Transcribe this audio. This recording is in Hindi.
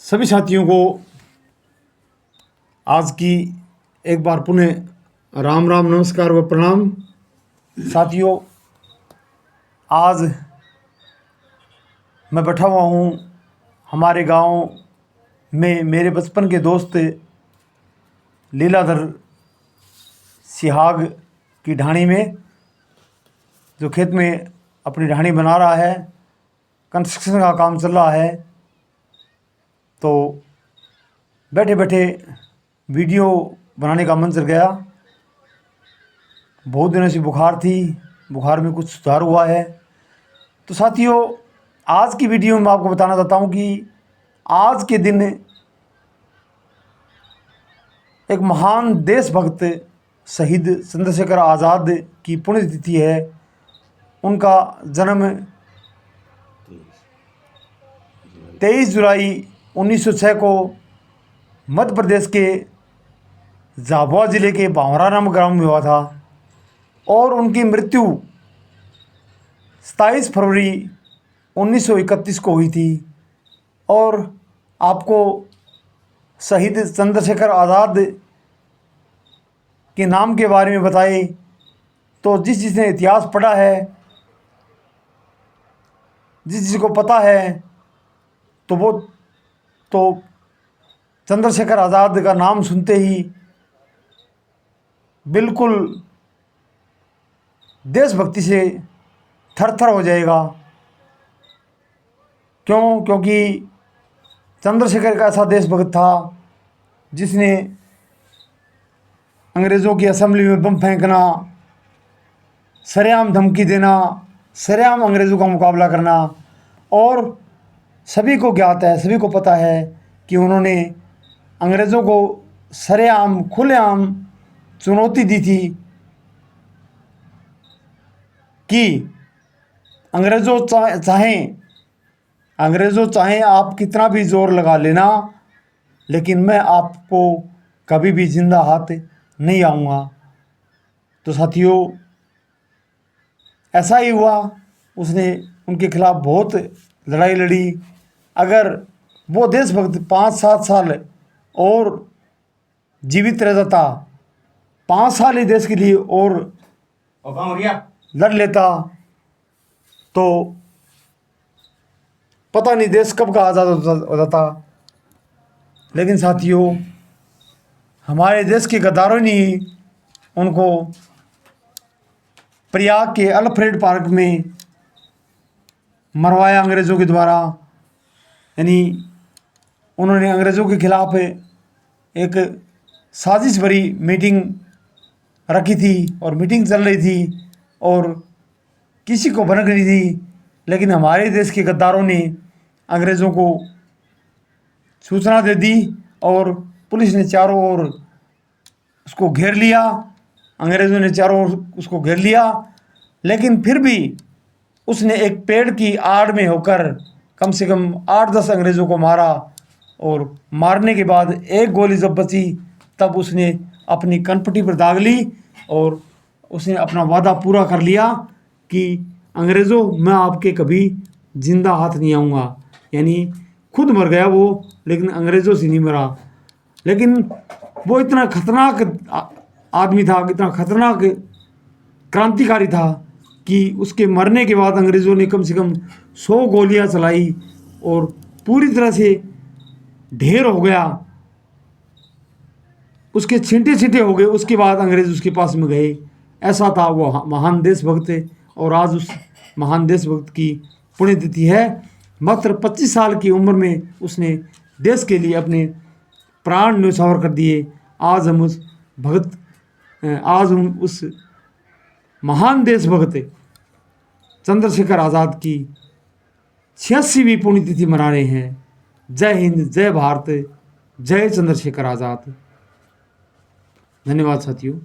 सभी साथियों को आज की एक बार पुनः राम राम नमस्कार व प्रणाम। साथियों, आज मैं बैठा हुआ हूँ हमारे गांव में मेरे बचपन के दोस्त लीलाधर सिहाग की ढाणी में, जो खेत में अपनी ढाणी बना रहा है। कंस्ट्रक्शन का काम चल रहा है, तो बैठे बैठे वीडियो बनाने का मन चल गया। बहुत दिनों से बुखार थी, बुखार में कुछ सुधार हुआ है। तो साथियों, आज की वीडियो में आपको बताना चाहता हूँ कि आज के दिन एक महान देशभक्त शहीद चंद्रशेखर आज़ाद की पुण्यतिथि है। उनका जन्म 23 जुलाई 1906 को मध्य प्रदेश के झाबुआ ज़िले के बावरा नामक ग्राम में हुआ था और उनकी मृत्यु 27 फरवरी 1931 को हुई थी। और आपको शहीद चंद्रशेखर आज़ाद के नाम के बारे में बताए तो जिसने इतिहास पढ़ा है, जिसको पता है, तो वो चंद्रशेखर आज़ाद का नाम सुनते ही बिल्कुल देशभक्ति से थर-थर हो जाएगा। क्योंकि चंद्रशेखर का ऐसा देशभक्त था जिसने अंग्रेज़ों की असेंबली में बम फेंकना, सरेआम धमकी देना, सरेआम अंग्रेज़ों का मुकाबला करना। और सभी को ज्ञात है, सभी को पता है कि उन्होंने अंग्रेज़ों को सरेआम खुलेआम चुनौती दी थी कि अंग्रेज़ों चाहें आप कितना भी ज़ोर लगा लेना, लेकिन मैं आपको कभी भी जिंदा हाथ नहीं आऊँगा। तो साथियों, ऐसा ही हुआ। उसने उनके खिलाफ़ बहुत लड़ाई लड़ी। अगर वो देशभक्त 5-7 साल और जीवित रह जाता, 5 साल ही देश के लिए और लड़ लेता, तो पता नहीं देश कब का आज़ाद हो जाता। लेकिन साथियों, हमारे देश के गद्दारों ने उनको प्रयाग के अल्फ्रेड पार्क में मरवाया अंग्रेज़ों के द्वारा। यानी उन्होंने अंग्रेज़ों के खिलाफ़ एक साजिश भरी मीटिंग रखी थी और मीटिंग चल रही थी और किसी को भनक नहीं थी। लेकिन हमारे देश के गद्दारों ने अंग्रेज़ों को सूचना दे दी और पुलिस ने चारों ओर उसको घेर लिया। अंग्रेज़ों ने चारों ओर उसको घेर लिया, लेकिन फिर भी उसने एक पेड़ की आड़ में होकर कम से कम 8-10 अंग्रेज़ों को मारा। और मारने के बाद एक गोली जब बची, तब उसने अपनी कनपटी पर दाग ली और उसने अपना वादा पूरा कर लिया कि अंग्रेज़ों, मैं आपके कभी जिंदा हाथ नहीं आऊँगा। यानी खुद मर गया वो, लेकिन अंग्रेज़ों से नहीं मरा। लेकिन वो इतना खतरनाक आदमी था, इतना खतरनाक क्रांतिकारी था कि उसके मरने के बाद अंग्रेज़ों ने कम से कम 100 गोलियां चलाई और पूरी तरह से ढेर हो गया, उसके छींटे हो गए। उसके बाद अंग्रेज़ उसके पास में गए। ऐसा था वो महान देशभक्त। और आज उस महान देशभक्त की पुण्यतिथि है। मात्र 25 साल की उम्र में उसने देश के लिए अपने प्राण न्यौछावर कर दिए। आज हम उस महान देशभक्त चंद्रशेखर आज़ाद की 86वीं पुण्यतिथि मना रहे हैं। जय हिंद, जय भारत, जय चंद्रशेखर आज़ाद। धन्यवाद साथियों।